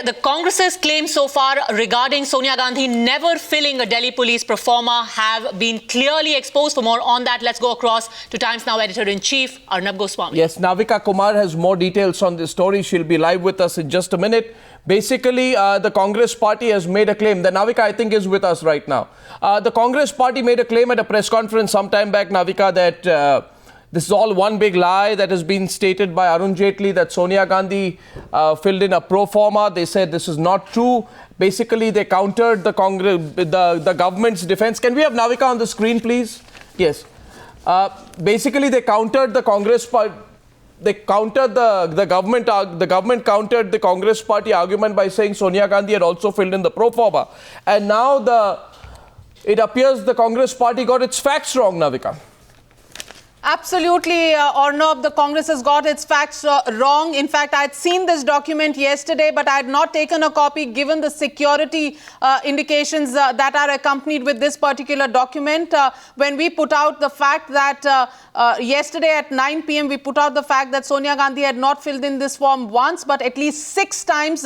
The Congress's claims so far regarding Sonia Gandhi never filling a Delhi police pro forma have been clearly exposed. For more on that, let's go across to Times Now Editor-in-Chief, Arnab Goswami. Yes, Navika Kumar has more details on this story. She'll be live with us in just a minute. Basically, the Congress party has made a claim. The Navika, I think, is with us right now. The Congress party made a claim at a press conference sometime back, Navika, that this is all one big lie that has been stated by Arun Jaitley, that Sonia Gandhi filled in a pro forma. They said this is not true. Basically, they countered the government's defense. Can we have Navika on the screen, please? Yes. Basically, they countered the Congress party. They countered the government. The government countered the Congress party argument by saying Sonia Gandhi had also filled in the pro forma. And now it appears the Congress party got its facts wrong, Navika. Absolutely, Arnab, the Congress has got its facts wrong. In fact, I had seen this document yesterday, but I had not taken a copy given the security indications that are accompanied with this particular document. When we put out the fact that yesterday at 9 p.m. we put out the fact that Sonia Gandhi had not filled in this form once, but at least 6 times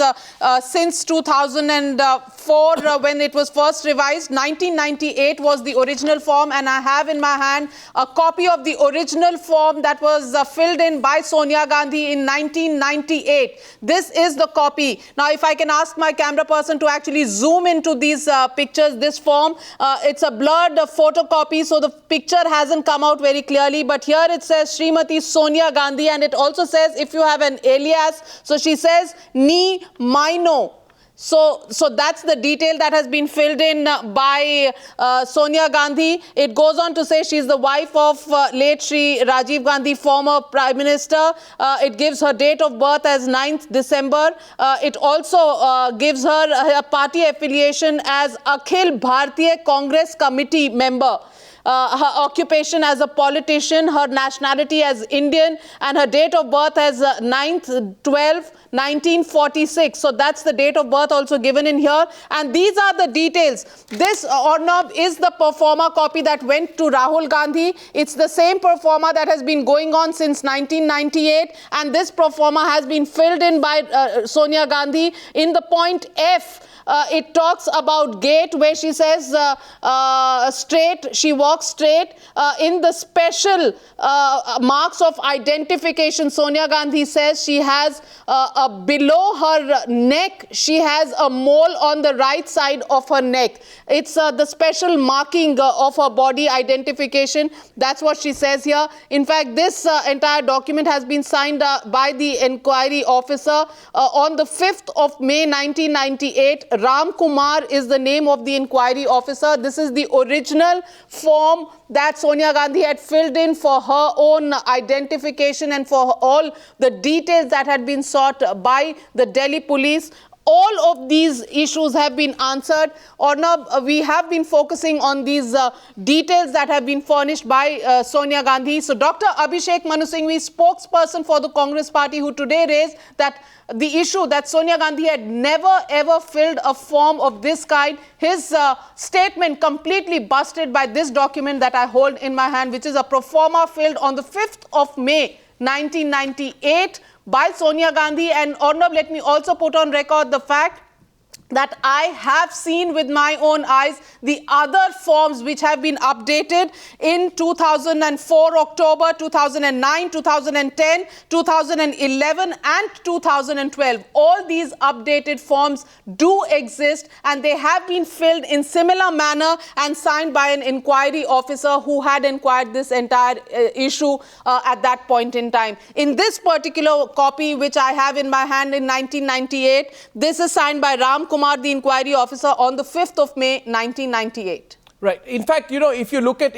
since 2004 when it was first revised. 1998 was the original form, and I have in my hand a copy of the original form that was filled in by Sonia Gandhi in 1998. This is the copy. Now, if I can ask my camera person to actually zoom into these pictures, this form, it's a blurred photocopy, so the picture hasn't come out very clearly. But here it says Srimati Sonia Gandhi, and it also says if you have an alias, so she says Ni Maino. So that's the detail that has been filled in by Sonia Gandhi. It goes on to say she's the wife of late Shri Rajiv Gandhi, former Prime Minister. It gives her date of birth as 9th December. It also gives her a party affiliation as Akhil Bharatiya Congress Committee member. Her occupation as a politician, her nationality as Indian, and her date of birth as 9/12/1946. So that's the date of birth also given in here. And these are the details. This, Arnab, is the pro forma copy that went to Rahul Gandhi. It's the same pro forma that has been going on since 1998. And this pro forma has been filled in by Sonia Gandhi. In the point F, it talks about gait, where she says straight, she walks straight. In the special marks of identification, Sonia Gandhi says she has below her neck, she has a mole on the right side of her neck. It's the special marking of her body identification. That's what she says here. In fact, this entire document has been signed by the inquiry officer on the 5th of May 1998. Ram Kumar is the name of the inquiry officer. This is the original form that Sonia Gandhi had filled in for her own identification and for all the details that had been sought by the Delhi police. All of these issues have been answered. Arnab, we have been focusing on these details that have been furnished by Sonia Gandhi. So Dr. Abhishek Manu Singhvi, spokesperson for the Congress party, who today raised that the issue that Sonia Gandhi had never ever filled a form of this kind, his statement completely busted by this document that I hold in my hand, which is a pro forma filled on the 5th of May 1998 by Sonia Gandhi. And Arnab, let me also put on record the fact that I have seen with my own eyes the other forms which have been updated in 2004 October, 2009, 2010, 2011 and 2012. All these updated forms do exist, and they have been filled in similar manner and signed by an inquiry officer who had inquired this entire issue at that point in time. In this particular copy, which I have in my hand in 1998, this is signed by Ram Kumar, the inquiry officer, on the 5th of May 1998. Right. In fact, you know, if you look at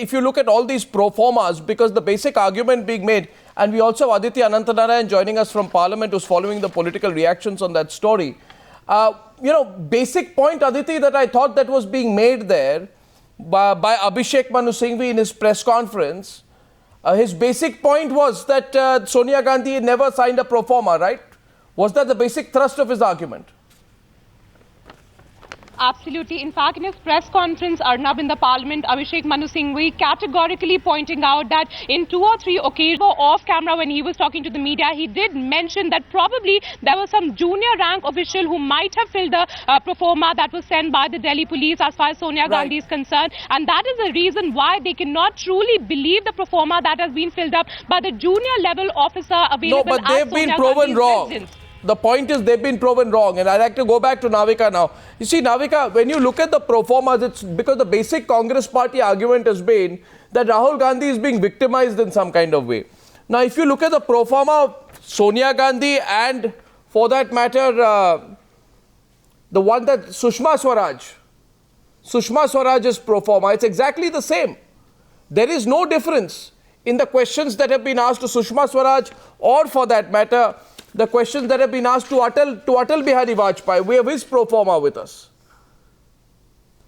all these pro formas, because the basic argument being made, and we also have Aditya Anantanarayan joining us from Parliament, who's following the political reactions on that story. You know, basic point, Aditi, that I thought that was being made there by Abhishek Manu Singhvi in his press conference. His basic point was that Sonia Gandhi never signed a pro forma, right? Was that the basic thrust of his argument? Absolutely. In fact, in his press conference, Arnab, in the parliament, Abhishek Manu Singhvi categorically pointing out that in 2 or 3 occasions off camera when he was talking to the media, he did mention that probably there was some junior rank official who might have filled the pro forma that was sent by the Delhi police as far as Sonia Gandhi is concerned. And that is the reason why they cannot truly believe the pro forma that has been filled up by the junior level officer available. No, but they've been proven wrong. The point is they've been proven wrong, and I'd like to go back to Navika now. You see, Navika, when you look at the pro formas, it's because the basic Congress party argument has been that Rahul Gandhi is being victimized in some kind of way. Now, if you look at the pro forma, Sonia Gandhi and, for that matter, the one that Sushma Swaraj's pro forma, it's exactly the same. There is no difference in the questions that have been asked to Sushma Swaraj, or for that matter, the questions that have been asked to Atal Bihari Vajpayee. We have his pro forma with us.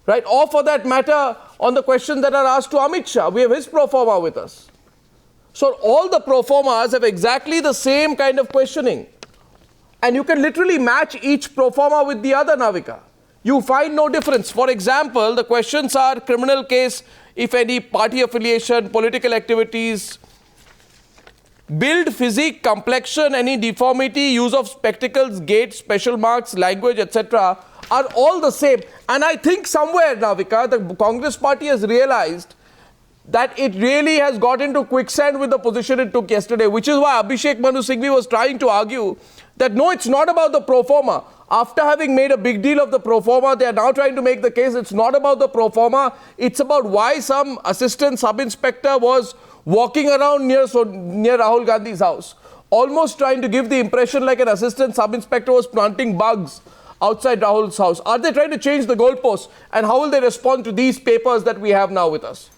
Right? Or for that matter, on the questions that are asked to Amit Shah, we have his pro forma with us. So all the pro formas have exactly the same kind of questioning. And you can literally match each pro forma with the other, Navika. You find no difference. For example, the questions are criminal case, if any, party affiliation, political activities, build, physique, complexion, any deformity, use of spectacles, gait, special marks, language, etc. are all the same. And I think somewhere, Navika, the Congress party has realized that it really has got into quicksand with the position it took yesterday, which is why Abhishek Manu Singhvi was trying to argue that no, it's not about the pro forma. After having made a big deal of the pro forma, they are now trying to make the case it's not about the pro forma, it's about why some assistant sub-inspector was walking around near Rahul Gandhi's house, almost trying to give the impression like an assistant sub-inspector was planting bugs outside Rahul's house. Are they trying to change the goalposts? And how will they respond to these papers that we have now with us?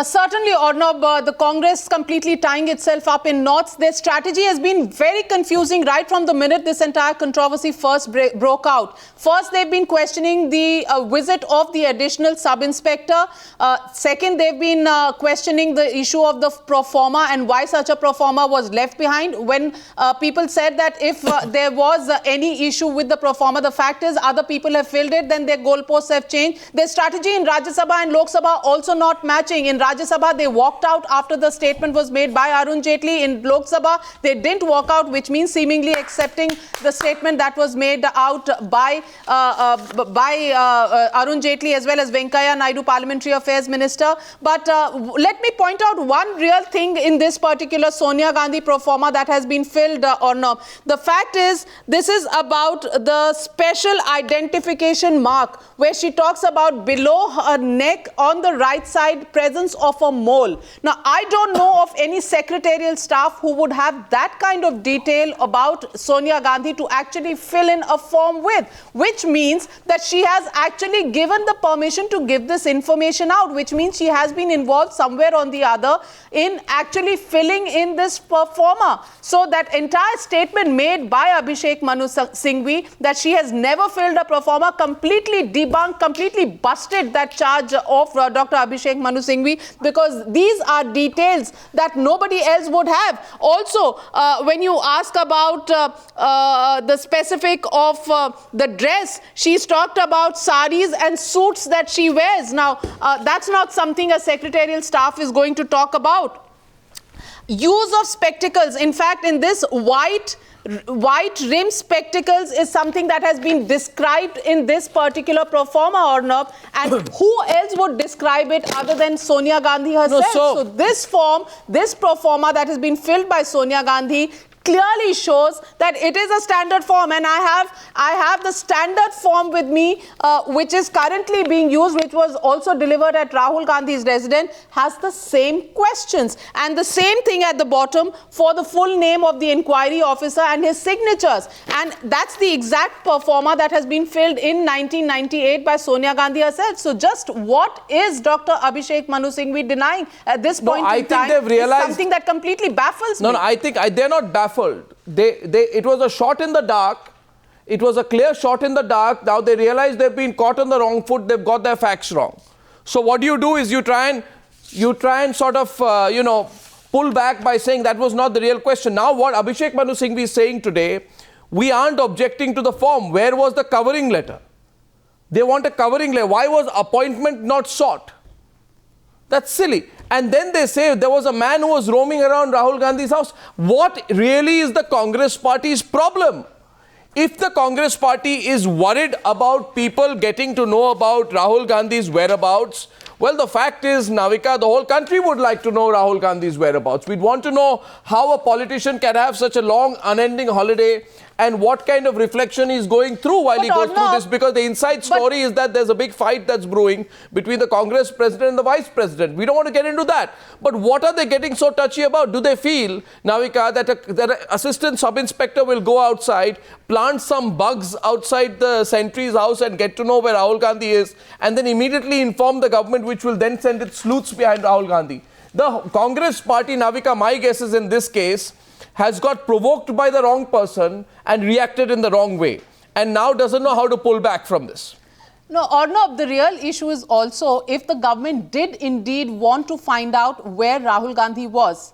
Certainly, Arnab, the Congress completely tying itself up in knots. Their strategy has been very confusing right from the minute this entire controversy first broke out. First, they've been questioning the visit of the additional sub-inspector. Second, they've been questioning the issue of the pro forma and why such a pro forma was left behind. When people said that if there was any issue with the pro forma, the fact is other people have filled it, then their goalposts have changed. Their strategy in Rajya Sabha and Lok Sabha also not matching. In Rajya Sabha, they walked out after the statement was made by Arun Jaitley. In Lok Sabha, they didn't walk out, which means seemingly accepting the statement that was made out by Arun Jaitley as well as Venkaiah Naidu, Parliamentary Affairs Minister. But let me point out one real thing in this particular Sonia Gandhi pro forma that has been filled or not. The fact is, this is about the special identification mark, where she talks about below her neck on the right side presence of a mole. Now, I don't know of any secretarial staff who would have that kind of detail about Sonia Gandhi to actually fill in a form with, which means that she has actually given the permission to give this information out, which means she has been involved somewhere or the other in actually filling in this pro forma. So that entire statement made by Abhishek Manu Singhvi that she has never filled a pro forma completely debunked, completely busted that charge of Dr. Abhishek Manu Singhvi, because these are details that nobody else would have. Also, when you ask about the specific of the dress, she's talked about saris and suits that she wears. Now, that's not something a secretarial staff is going to talk about. Use of spectacles. In fact, in this white rim spectacles is something that has been described in this particular pro forma, Arnab, and who else would describe it other than Sonia Gandhi herself? No, so this form, this pro forma that has been filled by Sonia Gandhi clearly shows that it is a standard form, and I have the standard form with me, which is currently being used, which was also delivered at Rahul Gandhi's residence, has the same questions and the same thing at the bottom for the full name of the inquiry officer and his signatures, and that's the exact pro forma that has been filled in 1998 by Sonia Gandhi herself. So just what is Dr. Abhishek Manu Singhvi denying at this point in time? They've realized something that completely baffles me. No, I think they're not baffled. It was a shot in the dark. It was a clear shot in the dark. Now they realize they've been caught on the wrong foot. They've got their facts wrong. So what do is you try and sort of pull back by saying that was not the real question. Now what Abhishek Manu Singhvi is saying today, we aren't objecting to the form. Where was the covering letter? They want a covering layer. Why was appointment not sought? That's silly. And then they say there was a man who was roaming around Rahul Gandhi's house. What really is the Congress party's problem? If the Congress party is worried about people getting to know about Rahul Gandhi's whereabouts, well, the fact is, Navika, the whole country would like to know Rahul Gandhi's whereabouts. We'd want to know how a politician can have such a long, unending holiday and what kind of reflection he's going through while he goes through this. Because the inside story is that there's a big fight that's brewing between the Congress president and the vice president. We don't want to get into that. But what are they getting so touchy about? Do they feel, Navika, that an assistant sub-inspector will go outside, plant some bugs outside the sentry's house and get to know where Rahul Gandhi is, and then immediately inform the government, which will then send its sleuths behind Rahul Gandhi? The Congress party, Navika, my guess is in this case, has got provoked by the wrong person and reacted in the wrong way, and now doesn't know how to pull back from this. No, Arnab, the real issue is also if the government did indeed want to find out where Rahul Gandhi was,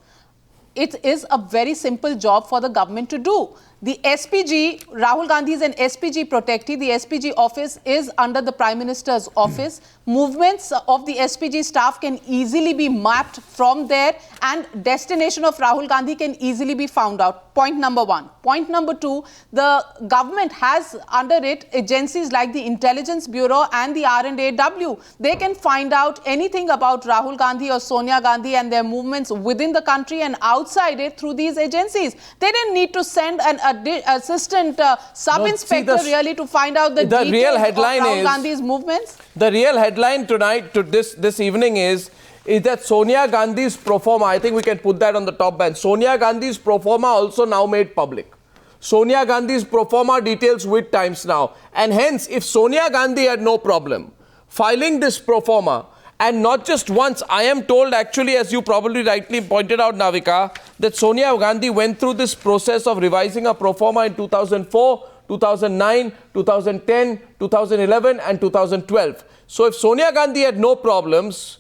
it is a very simple job for the government to do. The SPG, Rahul Gandhi is an SPG protectee. The SPG office is under the Prime Minister's office. Movements of the SPG staff can easily be mapped from there, and destination of Rahul Gandhi can easily be found out. Point number one. Point number two, the government has under it agencies like the Intelligence Bureau and the R&AW. They can find out anything about Rahul Gandhi or Sonia Gandhi and their movements within the country and outside it through these agencies. They didn't need to send an assistant sub-inspector really to find out the details real headline of Rahul Gandhi's movements. The real headline tonight, this evening is that Sonia Gandhi's pro forma, I think we can put that on the top band. Sonia Gandhi's pro forma also now made public. Sonia Gandhi's pro forma details with Times Now. And hence, if Sonia Gandhi had no problem filing this pro forma, and not just once, I am told actually, as you probably rightly pointed out, Navika, that Sonia Gandhi went through this process of revising a pro forma in 2004, 2009, 2010, 2011 and 2012. So if Sonia Gandhi had no problems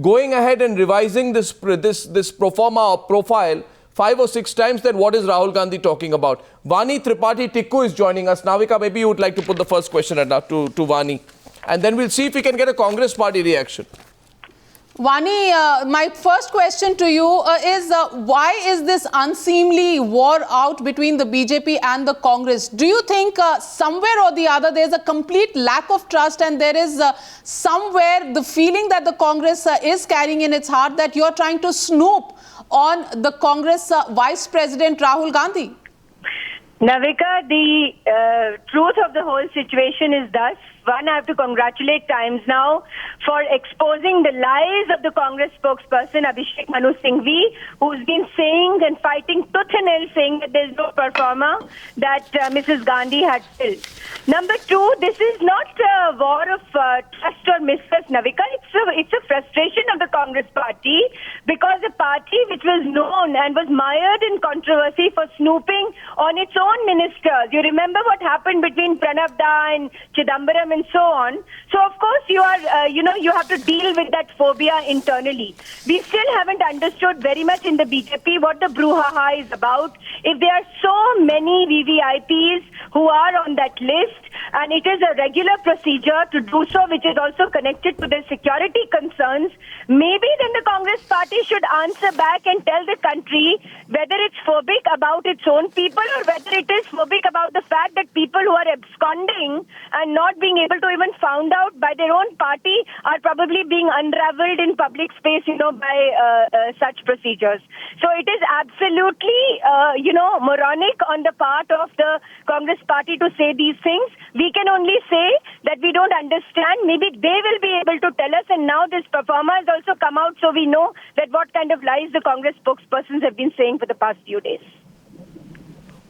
going ahead and revising this pro forma or profile 5 or 6 times, then what is Rahul Gandhi talking about? Vani Tripathi Tikku is joining us. Navika, maybe you would like to put the first question to Vani. And then we'll see if we can get a Congress party reaction. Vani, my first question to you is why is this unseemly war out between the BJP and the Congress? Do you think somewhere or the other there's a complete lack of trust, and there is somewhere the feeling that the Congress is carrying in its heart that you're trying to snoop on the Congress Vice President Rahul Gandhi? Navika, the truth of the whole situation is thus. One, I have to congratulate Times Now for exposing the lies of the Congress spokesperson, Abhishek Manu Singhvi, who's been saying and fighting tooth and nail, saying that there's no performer that Mrs. Gandhi had filled. Number two, this is not a war of trust or mistrust, Navika. It's a frustration of the Congress party, because a party which was known and was mired in controversy for snooping on its own ministers. You remember what happened between Pranab Da and Chidambaram and so on. So of course you are, you have to deal with that phobia internally. We still haven't understood very much in the BJP what the brouhaha is about. If there are so many VVIPs who are on that list, and it is a regular procedure to do so, which is also connected to the security concerns, maybe then the Congress party should answer back and tell the country whether it's phobic about its own people or whether it is phobic about the fact that people who are absconding and not being able to even found out by their own party are probably being unraveled in public space, by such procedures. So it is absolutely, moronic on the part of the Congress party to say these things. We can only say that we don't understand. Maybe they will be able to tell us. And now this performer has also come out, so we know that what kind of lies the Congress spokespersons have been saying for the past few days.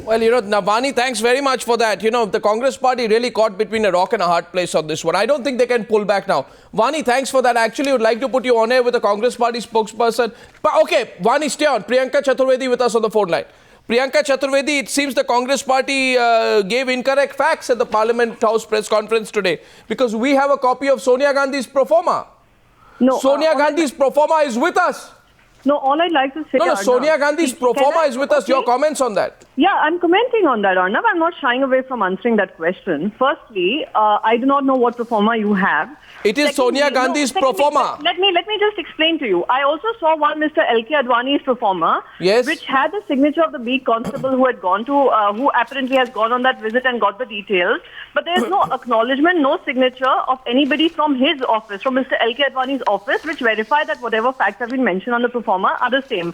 Well, Navani, thanks very much for that. The Congress party really caught between a rock and a hard place on this one. I don't think they can pull back now. Vani, thanks for that. Actually, I would like to put you on air with the Congress party spokesperson. But okay, Vani, stay on. Priyanka Chaturvedi with us on the phone line. Priyanka Chaturvedi, it seems the Congress party gave incorrect facts at the Parliament House press conference today, because we have a copy of Sonia Gandhi's pro forma. No, Sonia Gandhi's pro forma is with us. No, all I'd like to say... No, Sonia Gandhi's pro forma is with us. Your comments on that? Yeah, I'm commenting on that, Arnab. I'm not shying away from answering that question. Firstly, I do not know what pro forma you have. It is Sonia Gandhi's pro forma. Let me just explain to you. I also saw one Mr. L.K. Advani's pro forma, Yes. which had the signature of the beat constable who had gone to, who apparently has gone on that visit and got the details. But there is no acknowledgement, no signature of anybody from his office, from Mr. L.K. Advani's office, which verify that whatever facts have been mentioned on the pro forma are the same.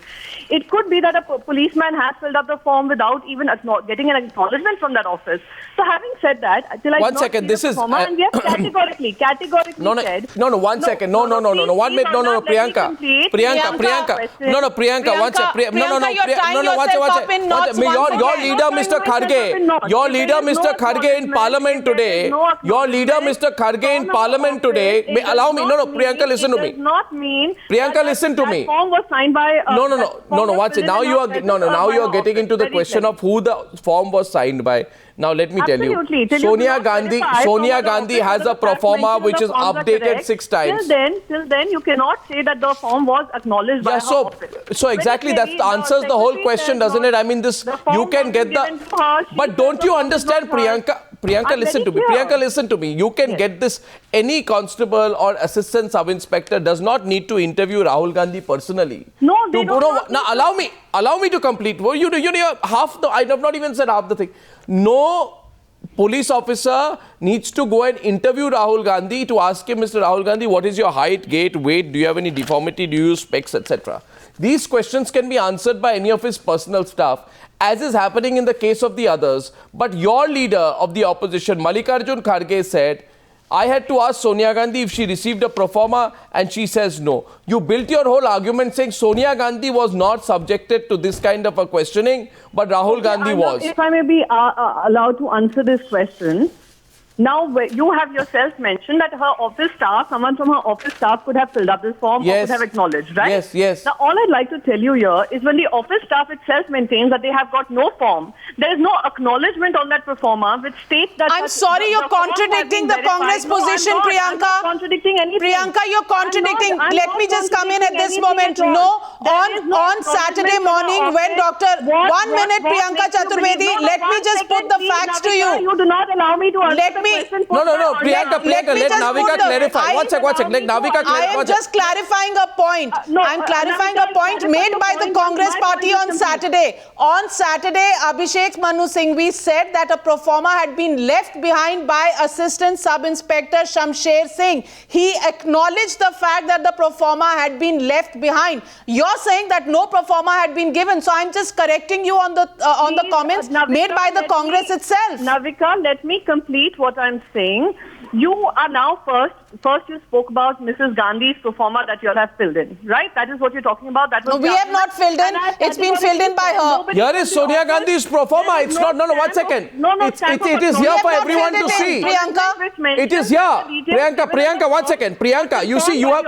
It could be that a policeman has filled up the form without even getting an acknowledgement from that office. So having said that, till I One second, this is... and we have categorically said... One second. No, 1 minute. No, Priyanka. Priyanka, one second. Your leader, Mr. Kharge in Parliament today, allow me, Priyanka, listen to me. Does not mean Priyanka, listen to me. That form was signed by... Watch it. Now you are getting into the question of who the form was signed by. Now let me tell you, Sonia Gandhi has a pro forma which is updated 6 times. Till then, you cannot say that the form was acknowledged by her office. So exactly that answers the whole question, doesn't it? I mean, this you can get the... But don't you understand, Priyanka? Priyanka, listen to me. Priyanka, listen to me. You can get this. Any constable or assistant sub-inspector does not need to interview Rahul Gandhi personally. No, they don't. Now, allow me to complete. Well, you half the... I have not even said half the thing. No police officer needs to go and interview Rahul Gandhi to ask him, Mr. Rahul Gandhi, what is your height, gait, weight, do you have any deformity, do you use specs, etc. These questions can be answered by any of his personal staff, as is happening in the case of the others. But your leader of the opposition, Mallikarjun Kharge, said, I had to ask Sonia Gandhi if she received a pro forma, and she says no. You built your whole argument saying Sonia Gandhi was not subjected to this kind of a questioning, but Rahul Gandhi was. If I may be allowed to answer this question. Now, you have yourself mentioned that her office staff, someone from her office staff could have filled up this form or could have acknowledged, right? Yes. Now, all I'd like to tell you here is when the office staff itself maintains that they have got no form, there is no acknowledgement on that pro forma which states that... I'm sorry, you're contradicting the Congress position, Priyanka. I'm not contradicting anything. Priyanka, you're contradicting. Let me just come in at this moment. No, on Saturday morning when Dr. 1 minute, Priyanka Chaturvedi, let me just put the facts to you. You do not allow me to answer. No, Priyanka, let Navika clarify. One sec, let Navika clarify. I am just clarifying a point. I'm clarifying a point made by the Congress party on Saturday. On Saturday, Abhishek Manu Singhvi said that a pro forma had been left behind by Assistant Sub-Inspector Shamsher Singh. He acknowledged the fact that the pro forma had been left behind. You're saying that no pro forma had been given. So I'm just correcting you on the comments made by the Congress itself. Navika, let me complete what I'm saying. You are now first you spoke about Mrs. Gandhi's pro forma that you all have filled in, right? That is what you're talking about. That was no, we have not filled in. It's been filled in by her. Here is Sonia Gandhi's pro forma. It's not. No, 1 second. It is here for everyone to see. Priyanka, it is here. Priyanka, 1 second. Priyanka, you see, you have.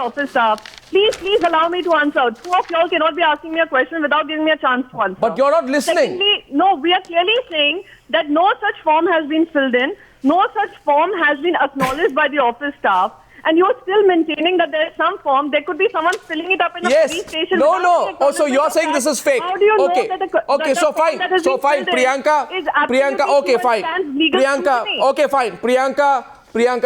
Please allow me to answer. Two of y'all cannot be asking me a question without giving me a chance to answer. But you're not listening. Secondly, no, we are clearly saying that no such form has been filled in. No such form has been acknowledged by the office staff. And you're still maintaining that there is some form. There could be someone filling it up in a police station. No. Oh, so you're saying this is fake. How do you know that okay, so fine. Priyanka. Okay, fine. Priyanka. Okay, fine. Priyanka.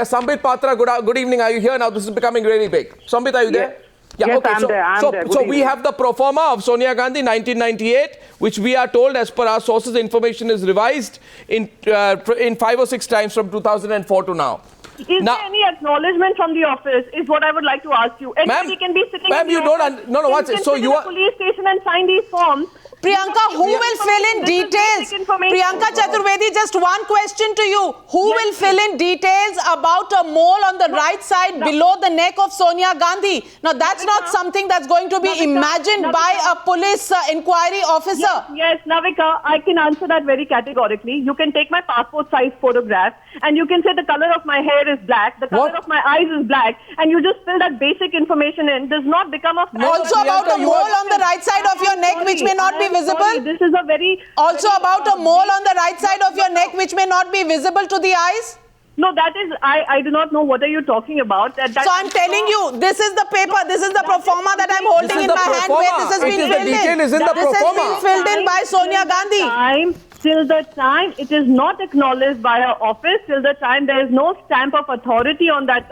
Sambit, Patra, good evening. Are you here now? This is becoming really big. Sambit, are you there? Yeah, yes, okay. I'm there. So we have the pro forma of Sonia Gandhi 1998, which we are told, as per our sources, information is revised in 5 or 6 times from 2004 to now. Is there any acknowledgement from the office? Is what I would like to ask you. Anybody can be sitting in the office, so you are police station and sign these forms. Priyanka, who will fill in details? Priyanka Chaturvedi, just one question to you. Who will fill in details about a mole on the right side below the neck of Sonia Gandhi? Now, that's not something that's going to be imagined by a police inquiry officer. Yes, Navika, I can answer that very categorically. You can take my passport size photograph and you can say the color of my hair is black, the color of my eyes is black, and you just fill that basic information in. Does not become a... Also about a mole on the right side of your neck which may not be visible. Sorry, this is a very... Also about a mole on the right side of your neck which may not be visible to the eyes. No, that is, I do not know what are you talking about. So I'm telling you, this is the paper, this is the pro forma that I'm holding in my hand where this has been filled in. This has been filled in by Sonia Gandhi. Till the time it is not acknowledged by her office, till the time there is no stamp of authority on that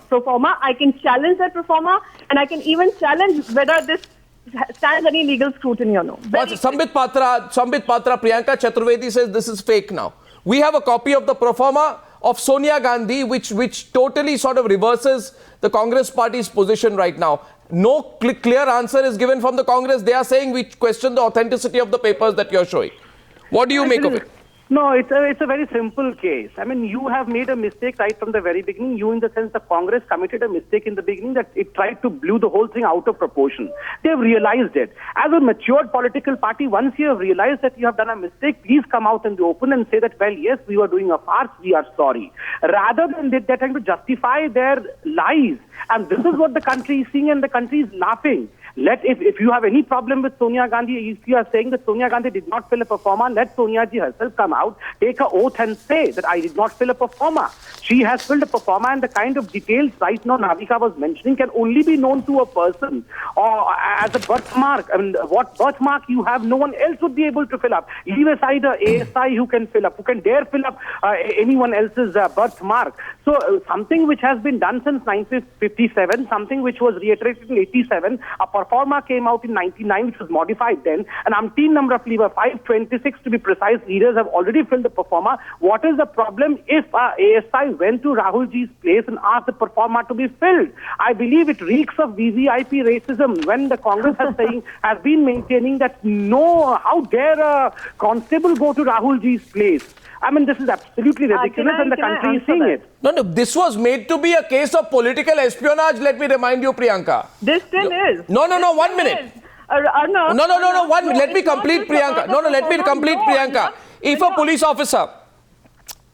pro forma, I can challenge that pro forma, and I can even challenge whether this stands any legal scrutiny or no. Sambit Patra, Priyanka Chaturvedi says this is fake now. We have a copy of the pro forma of Sonia Gandhi, which totally sort of reverses the Congress party's position right now. No clear answer is given from the Congress. They are saying we question the authenticity of the papers that you're showing. What do you make of it? No, it's a very simple case. I mean, you have made a mistake right from the very beginning. You, in the sense, the Congress committed a mistake in the beginning that it tried to blow the whole thing out of proportion. They've realized it. As a matured political party, once you have realized that you have done a mistake, please come out in the open and say that, well, yes, we were doing a farce, we are sorry. Rather than they're trying to justify their lies. And this is what the country is seeing, and the country is laughing. If you have any problem with Sonia Gandhi, if you are saying that Sonia Gandhi did not fill a pro forma, let Sonia ji herself come out, take an oath and say that I did not fill a pro forma. She has filled a pro forma, and the kind of details right now Navika was mentioning can only be known to a person or as a birthmark. I mean, what birthmark you have, no one else would be able to fill up. Leave aside a ASI who can fill up, who can dare fill up anyone else's birthmark. So something which has been done since 1957, something which was reiterated in 87, a pro forma came out in 99, which was modified then, and umpteen number of lever 526 to be precise, leaders have already filled the pro forma. What is the problem if ASI went to Rahul ji's place and asked the pro forma to be filled? I believe it reeks of VVIP racism when the Congress has been maintaining that no, how dare a constable go to Rahul ji's place? I mean, this is absolutely ridiculous, and the country is seeing it. No, this was made to be a case of political espionage, let me remind you, Priyanka. This still is. No, 1 minute. Arnab, No, 1 minute. Let me complete, Priyanka. No, let me complete, Priyanka. If a police officer...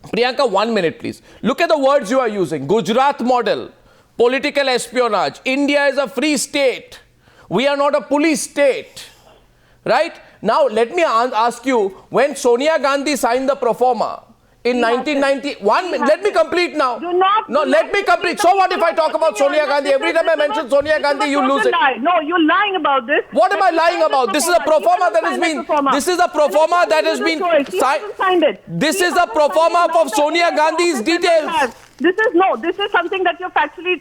Priyanka, 1 minute, please. Look at the words you are using. Gujarat model, political espionage. India is a free state. We are not a police state. Right? Now, let me ask you, when Sonia Gandhi signed the pro forma in 1991, let me complete now. Let me complete. So what if I talk about Sonia Gandhi? Every time I mention Sonia Gandhi, you lose it. No, you're lying about this. What am I lying about? This is a pro forma that has been. This is a pro forma that has been signed. This is a pro forma of Sonia Gandhi's details. This is something that you're factually...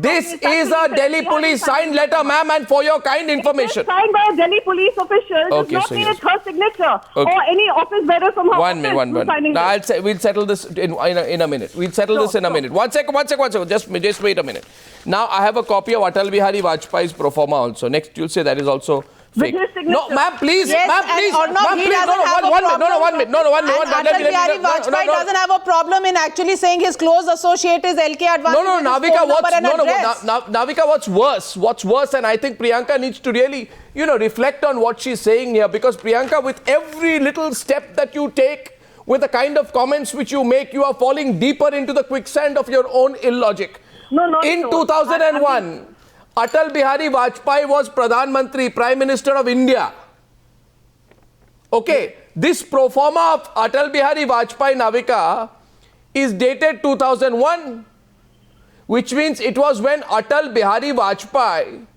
this is a Delhi police signed letter, ma'am, and for your kind information. It's signed by a Delhi police official. Okay, it's not made it her signature or any office bearer from her office. One minute. We'll settle this in a minute. We'll settle this in a minute. One second. Just wait a minute. Now, I have a copy of Atal Bihari Vajpayee's pro forma also. Next, you'll say that is also... fake. No, ma'am, please. Yes, ma'am, please. Arnab, he doesn't have a problem. One minute. Atal Bihari Vajpayee doesn't have a problem in actually saying his close associate is LK Advani. Navika, what's worse? What's worse? And I think Priyanka needs to really, reflect on what she's saying here, because Priyanka, with every little step that you take, with the kind of comments which you make, you are falling deeper into the quicksand of your own illogic. In 2001. Atal Bihari Vajpayee was Pradhan Mantri, Prime Minister of India. Okay, this pro forma of Atal Bihari Vajpayee, Navika, is dated 2001, which means it was when Atal Bihari Vajpayee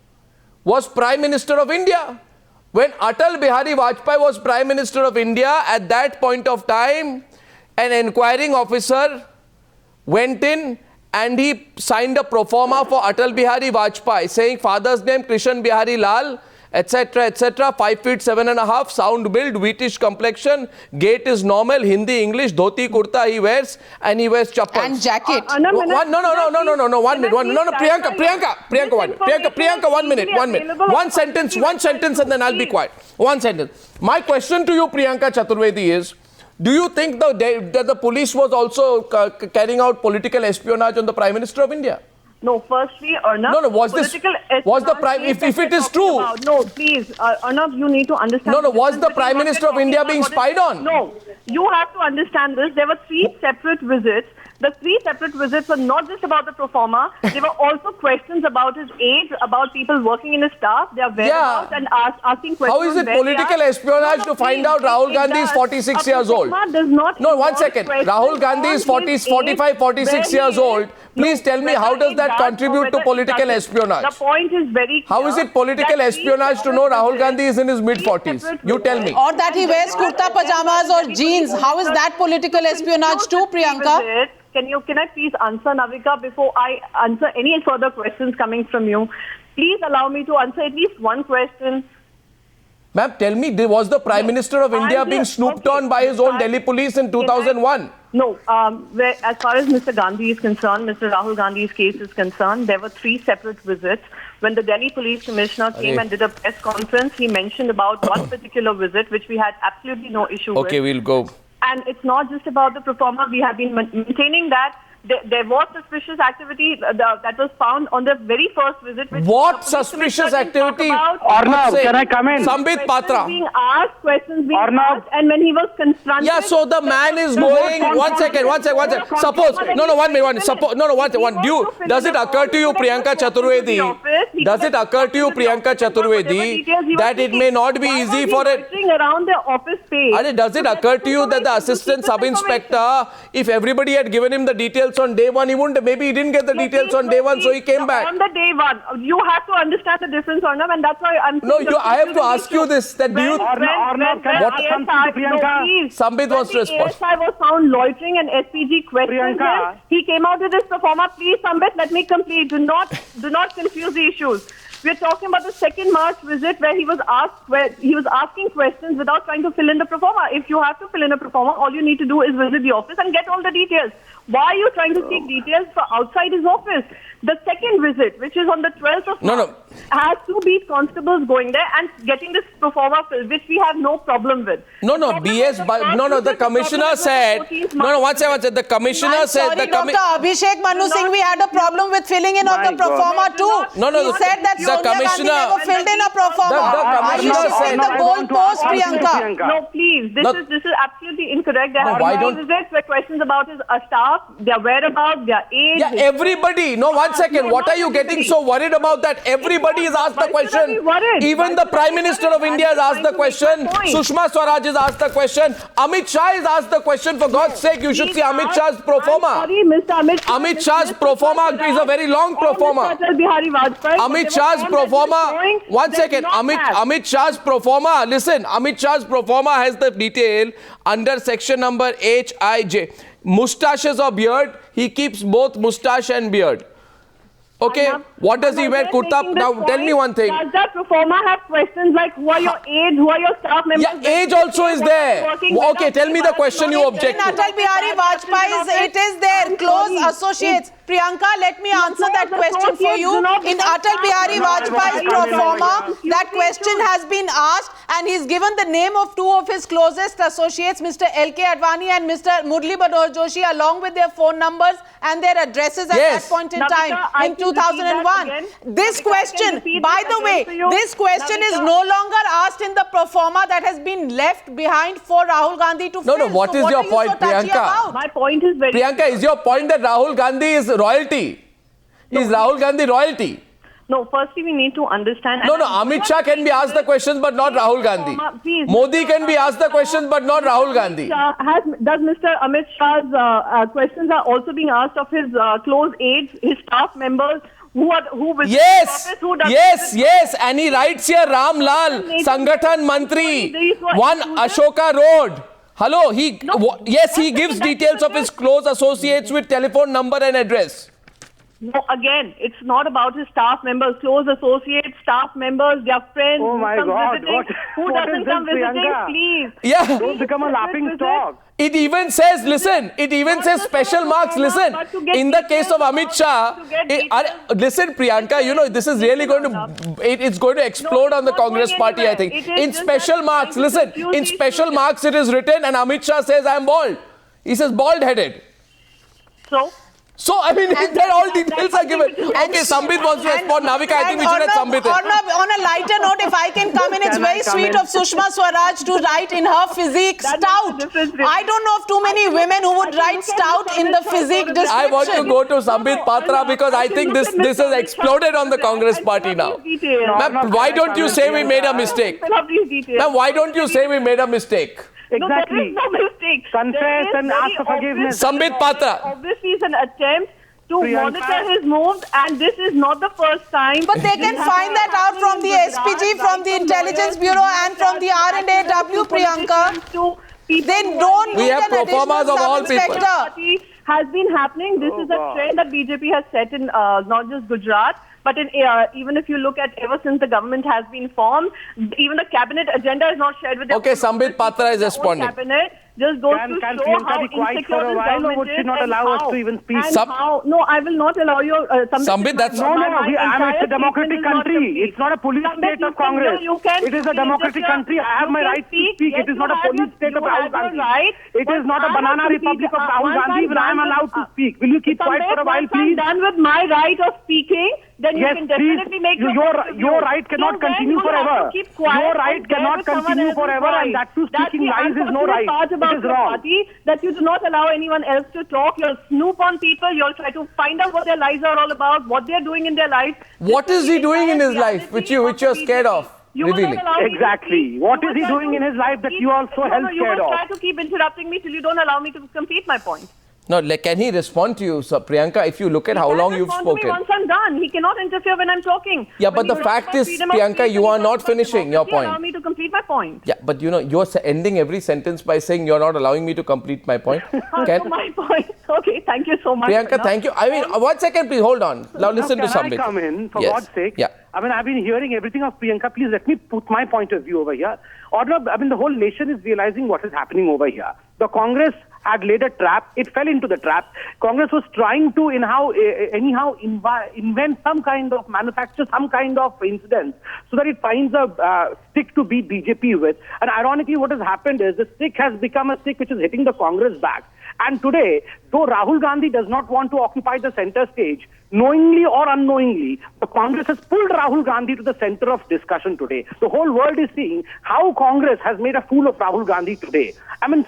was Prime Minister of India. When Atal Bihari Vajpayee was Prime Minister of India, at that point of time, an inquiring officer went in and he signed a pro forma for Atal Bihari Vajpayee saying father's name Krishan Bihari Lal, etc., 5 feet 7.5, sound build, wheatish complexion, gait is normal, Hindi, English, dhoti, kurta he wears, and he wears chappals. And jacket. No, 1 minute. Priyanka, 1 minute. One sentence and then I'll be quiet. One sentence. My question to you, Priyanka Chaturvedi, is, do you think that the police was also carrying out political espionage on the Prime Minister of India? No, firstly, Arnab. No, was the prime? If it is true, no, please, Arnab, you need to understand. No, was the Prime Minister of India being spied on? No, you have to understand this. There were 3 separate visits. The 3 separate visits were not just about the pro forma. There were also questions about his age, about people working in his staff, their whereabouts, and asking questions. How is it political espionage to find out Rahul Gandhi is 46 years old? No, 1 second. Rahul Gandhi is 45, 46 years old. Please tell me, how does that contribute to political espionage? The point is very clear. How is it political espionage to know Rahul Gandhi is in his mid-40s? You tell me. Or that he wears kurta pajamas or jeans. How is that political espionage too, Priyanka? Can I please answer, Navika, before I answer any further questions coming from you? Please allow me to answer at least one question. Ma'am, tell me, was the Prime Minister of India being snooped on by his own Delhi police in 2001? No. As far as Mr. Gandhi is concerned, Mr. Rahul Gandhi's case is concerned, there were 3 separate visits. When the Delhi Police Commissioner came and did a press conference, he mentioned about one particular visit, which we had absolutely no issue with. Okay, we'll go. And it's not just about the performer. We have been maintaining that there was suspicious activity that was found on the very first visit. What suspicious activity? Arnab, can I come in? Sambit, Patra. Questions being asked, and when he was confronted... Yeah, so the man is going... One second. Suppose... No, 1 minute. Suppose... No, does it occur to you, Priyanka Chaturvedi? Does it occur to you, Priyanka Chaturvedi, that it may not be easy for it... around the office page? Does it occur to you that the assistant sub-inspector, if everybody had given him the details on day 1, he wouldn't... Maybe he didn't get the details on day 1, so he came back. On the day 1, you have to understand the difference, Arnab, and that's why I'm... No, I have to ask you this, that do you... Arnab, can I ask something to Priyanka? Sambit wants to respond. ASI was found loitering and SPG questioned him. He came out with this performer. Please, Sambit, let me complete. Do not confuse the issues. We're talking about the 2nd March visit where he was asking questions without trying to fill in the performer. If you have to fill in a performer, all you need to do is visit the office and get all the details. Why are you trying to seek details for outside his office? The 2nd visit, which is on the 12th of March, has 2 beat constables going there and getting this performer filled, which we have no problem with. The commissioner said... One second. The commissioner said... Sorry, Dr. Abhishek Manu Singh, we had a problem with filling in of the performer too. He said that Sonia Gandhi never filled in a performer. Are you shifting the goalpost, Priyanka? No, please. This is absolutely incorrect. There have been visits where questions about his staff, their whereabouts, their age... Yeah, everybody. No, 1 second. What are you getting so worried about that? Everybody has asked the question. Even the Prime Minister of India has asked the question. Sushma Swaraj has asked the question. Amit Shah has asked the question. For God's sake, you should see Amit Shah's pro forma. Amit Shah's pro forma is a very long pro forma. Amit Shah's pro forma. 1 second. Amit Shah's pro forma. Listen, Amit Shah's pro forma has the detail under section number HIJ. Mustaches or beard, he keeps both mustache and beard. Okay, what does he wear? Kurta? Now tell me one thing. Does that performer have questions like who are your age, who are your staff members? Yeah, age also is there. Okay, tell me the question you object to. In Atal Bihari Vajpayee's, it is there. Close associates. Priyanka, let me answer that question for you. In Atal Bihari Vajpayee's pro forma, that question has been asked and he's given the name of 2 of his closest associates, Mr. L.K. Advani and Mr. Murli Manohar Joshi, along with their phone numbers and their addresses at that point in time in 2001. This question, by the way, this question is no longer asked in the pro forma that has been left behind for Rahul Gandhi to fill. No, what is your point, Priyanka? My point is very... Priyanka, is your point that Rahul Gandhi is royalty? Is Rahul Gandhi royalty? No, firstly we need to understand... No, Amit Shah can be asked the questions but not Rahul Gandhi. Modi can be asked the questions but not Rahul Gandhi. Does Mr. Amit Shah's questions are also being asked of his close aides, his staff members, who visit yes, the office, yes, and he writes here Ram Lal, Sangathan Mantri, 1 Ashoka Road. Hello, he gives details of his close associates with telephone number and address. No, again, it's not about his staff members, close associates, staff members, their friends. Oh my God, who doesn't come visiting, please. Yeah. Don't become a laughing stock. It even says, listen, special marks, listen. In the case of Amit Shah, listen, Priyanka, you know, this is really going to, it's going to explode on the Congress party, I think. In special marks, listen, in special marks it is written and Amit Shah says, I am bald. He says bald-headed. So, I mean, then all details are given. Okay, Sambit wants to respond. Navika, I think we should let Sambit in. On a lighter note, if I can come in, it's very sweet of Sushma Swaraj to write in her physique, stout. I don't know of too many women who would write stout in the physique description. I want to go to Sambit Patra because I think this has exploded on the Congress party now. Ma'am, why don't you say we made a mistake? Ma'am, why don't you say we made a mistake? Exactly. No, there is no mistake. Confess and ask for forgiveness. Sambit Patra. Obviously, it's an attempt to monitor his moves, and this is not the first time. But they can find that out from the SPG, from the Intelligence Bureau, and from the R&AW, Priyanka. They don't We need have an pro additional formas of all people. sub-inspector. Has been happening. This is a trend that BJP has set in not just Gujarat, but in even if you look at ever since the government has been formed, even the cabinet agenda is not shared with the Okay, Sambit Patra is responding. Cabinet. Just goes to Can show Priyanka how be quiet for a insecure while, or would she not allow us to even speak? No, I will not allow you. Sambit, that's No, it's a democratic country. It's not a police state of Congress. It is a democratic country. I have my right to speak. It is not a police state of Rahul Gandhi. It is not a banana republic of Rahul Gandhi where I am allowed to speak. Will you keep quiet for a while, please? Once I'm done with my right of speaking, then you Yes, can definitely make your right cannot continue forever. Your right cannot continue forever, and that too speaking lies is no right. It is wrong. That you do not allow anyone else to talk. You'll snoop on people. You'll try to find out what their lives are all about, what they're doing in their life. What is he doing in his life, which you're scared of revealing? Exactly. What is he doing in his life that you are so hell scared You will of? try to keep interrupting me till you don't allow me to complete my point. No, like, can he respond to you, sir? Priyanka, if you look at how long you've spoken. Once I'm done, he cannot interfere when I'm talking. Yeah, but the fact is, Priyanka, you are not finishing your point. Allow me to complete my point. Yeah, but you know, you're ending every sentence by saying you're not allowing me to complete my point. My point. Okay, thank you so much. Priyanka, thank you. I mean, 1 second, please, hold on. Now listen to Sambit. Can I come in, for Yes. God's sake? Yeah. I mean, I've been hearing everything of Priyanka. Please let me put my point of view over here. Arnab, I mean, the whole nation is realizing what is happening over here. The Congress had laid a trap. It fell into the trap. Congress was trying to anyhow invent some kind of, manufacture some kind of incident so that it finds a stick to beat BJP with. And ironically, what has happened is the stick has become a stick which is hitting the Congress back. And today, though Rahul Gandhi does not want to occupy the center stage, knowingly or unknowingly, the Congress has pulled Rahul Gandhi to the center of discussion today. The whole world is seeing how Congress has made a fool of Rahul Gandhi today. I mean,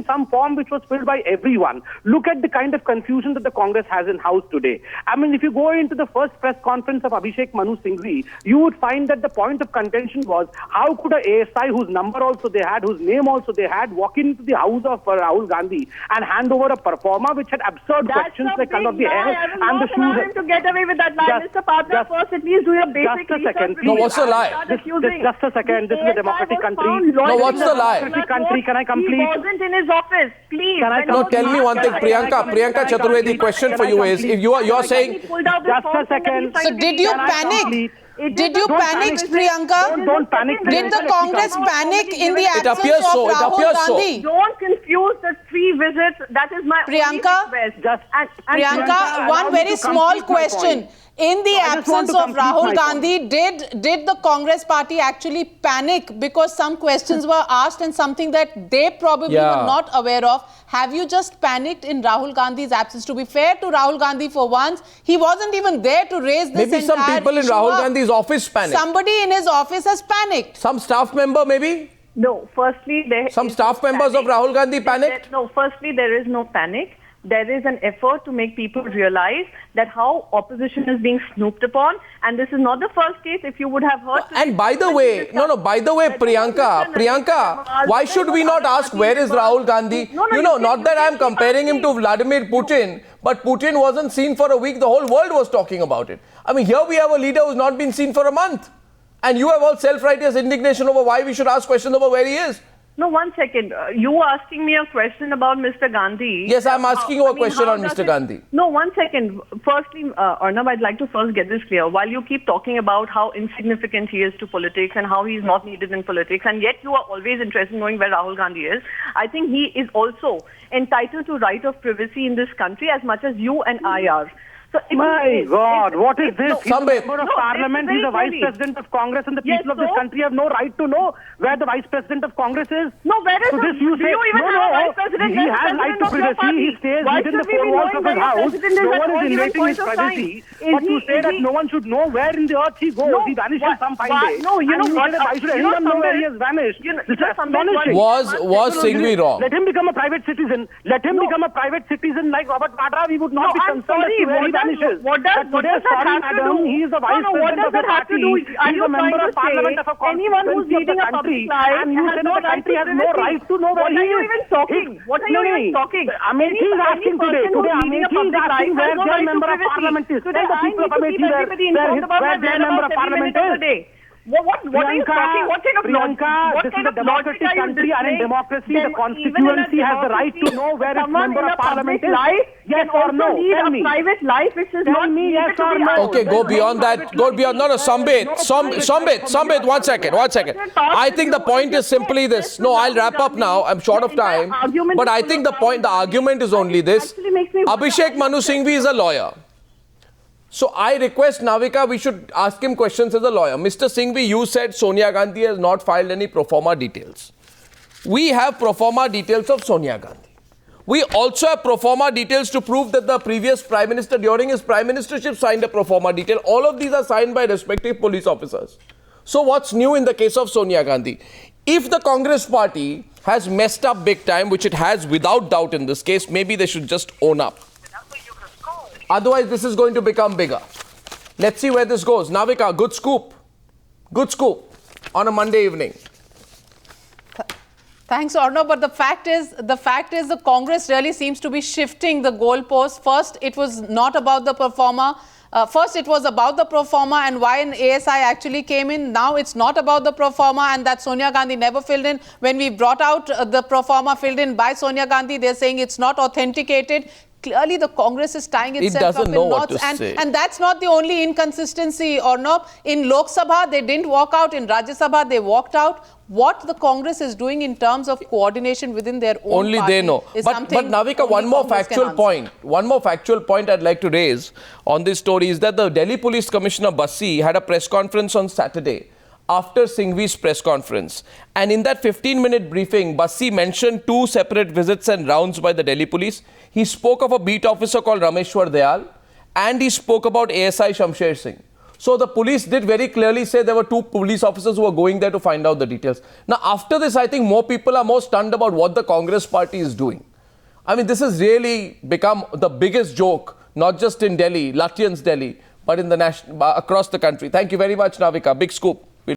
some form which was filled by everyone. Look at the kind of confusion that the Congress has in house today. I mean, if you go into the first press conference of Abhishek Manu Singhvi, you would find that the point of contention was how could a ASI whose number also they had, whose name also they had, walk into the house of Rahul Gandhi and hand over a performer which had absurd questions like color of the hair and the shoes. To get away with that lie, Mr. Patra, first at least do your basic Just a second. No, what's the lie? Just a second. This is a democratic country. No, what's the lie? Democratic country. Can I complete? He wasn't in his office. Please. No, tell me one thing, Priyanka. Priyanka Chaturvedi, question for you is, if you're saying, Just a second. So did you panic? Did you panic, Priyanka? Don't panic. Did the Congress panic in the absence appears of so. It Rahul appears so. Gandhi? Don't confuse the three visits. That is my Priyanka, only request. Priyanka, one very small question. In the absence of Rahul Gandhi, did the Congress party actually panic because some questions were asked and something that they probably were not aware of? Have you just panicked in Rahul Gandhi's absence? To be fair to Rahul Gandhi for once, he wasn't even there to raise this maybe some people in Rahul Gandhi's office panicked. Somebody in his office has panicked. Some staff member maybe? No, firstly, some staff members of Rahul Gandhi panicked? No, firstly, there is no panic. There is an effort to make people realize that how opposition is being snooped upon, and this is not the first case. If you would have heard... And by the way, Priyanka, why should we not ask where is Rahul Gandhi? Not that I am comparing him to Vladimir Putin, but Putin wasn't seen for a week. The whole world was talking about it. I mean, here we have a leader who's not been seen for a month. And you have all self-righteous indignation over why we should ask questions over where he is. No, 1 second. You asking me a question about Mr. Gandhi. Yes, I'm asking you a question on Mr. Gandhi. No, 1 second. Firstly, Arnab, I'd like to first get this clear. While you keep talking about how insignificant he is to politics and how he's not needed in politics, and yet you are always interested in knowing where Rahul Gandhi is, I think he is also entitled to right of privacy in this country as much as you and I are. So My God, what is this? He's a Sambit. member of No, parliament, it's he's a very vice clearly. president of Congress, and the Yes, people of this so? country have no right to know where the vice president of Congress is. No, where is So the, this you do say, you even no, have a no, vice president? he There's has the right to president of your privacy, he party. stays Why within the should we four be walls knowing of where his your house. president is No at one all is given invading his points of time? privacy. Is But to he- say is that he- no one should know where in the earth he goes, No, he vanishes some fine why- day. no, you And know say what, that why should you know anyone know where he has something- vanished? you know, This is something- astonishing. Was Singhvi wrong? Let him become a private citizen. Let him become a private citizen like Robert Patra. We would not No, be I'm concerned sorry, as to where he what does- vanishes. what does- But what today, does that sorry, have to madam, do? he is the No, vice no, what president does of the that have to party. do? Are He is you a member trying of to parliament say of a anyone who's constituency of the leading a country, public life and you has say no that the right country to has no privacy? right to know where What he are you is. even talking? What are you even talking? Amethi is asking today. Today Amethi is asking where their member of parliament is. Today Tell the I people need of to keep Amethi everybody informed about my their member of whereabouts every parliament minute of the is. day. What are you talking? What kind of Priyanka, what this kind is a of democratic logic are you country, and in displaying? democracy, Then the constituency has the right to know where its someone member in of a public parliament is. life Yes can or also no? lead Tell a me. private life which is Tell not me needed yes to or be no. out. Okay, go beyond that. Go beyond. No, Sambit. Sambit. Sambit. One second. I think the point is simply this. No, I'll wrap up now. I'm short of time. But I think the argument is only this. Abhishek Manu Singhvi is a lawyer. So I request Navika, we should ask him questions as a lawyer. Mr. Singhvi, you said Sonia Gandhi has not filed any pro forma details. We have pro forma details of Sonia Gandhi. We also have pro forma details to prove that the previous Prime Minister during his Prime Ministership signed a pro forma detail. All of these are signed by respective police officers. So what's new in the case of Sonia Gandhi? If the Congress party has messed up big time, which it has without doubt in this case, maybe they should just own up. Otherwise, this is going to become bigger. Let's see where this goes. Navika, good scoop. Good scoop on a Monday evening. Thanks, Arnab. But the fact is the Congress really seems to be shifting the goalposts. First, it was not about the performer. First, it was about the pro forma and why an ASI actually came in. Now, it's not about the pro forma and that Sonia Gandhi never filled in. When we brought out the pro forma filled in by Sonia Gandhi, they're saying it's not authenticated. Clearly, the Congress is tying itself up in knots. And that's not the only inconsistency, or no. In Lok Sabha, they didn't walk out. In Rajya Sabha, they walked out. What the Congress is doing in terms of coordination within their own only party they know. But Navika, one more factual point I'd like to raise on this story is that the Delhi Police Commissioner Bassi had a press conference on Saturday after Singhvi's press conference. And in that 15-minute briefing, Bassi mentioned two separate visits and rounds by the Delhi police. He spoke of a beat officer called Rameshwar Dayal, and he spoke about ASI Shamsher Singh. So the police did very clearly say there were two police officers who were going there to find out the details. Now, after this, I think more people are more stunned about what the Congress party is doing. I mean, this has really become the biggest joke, not just in Delhi, Lutyens Delhi, but in the across the country. Thank you very much, Navika. Big scoop.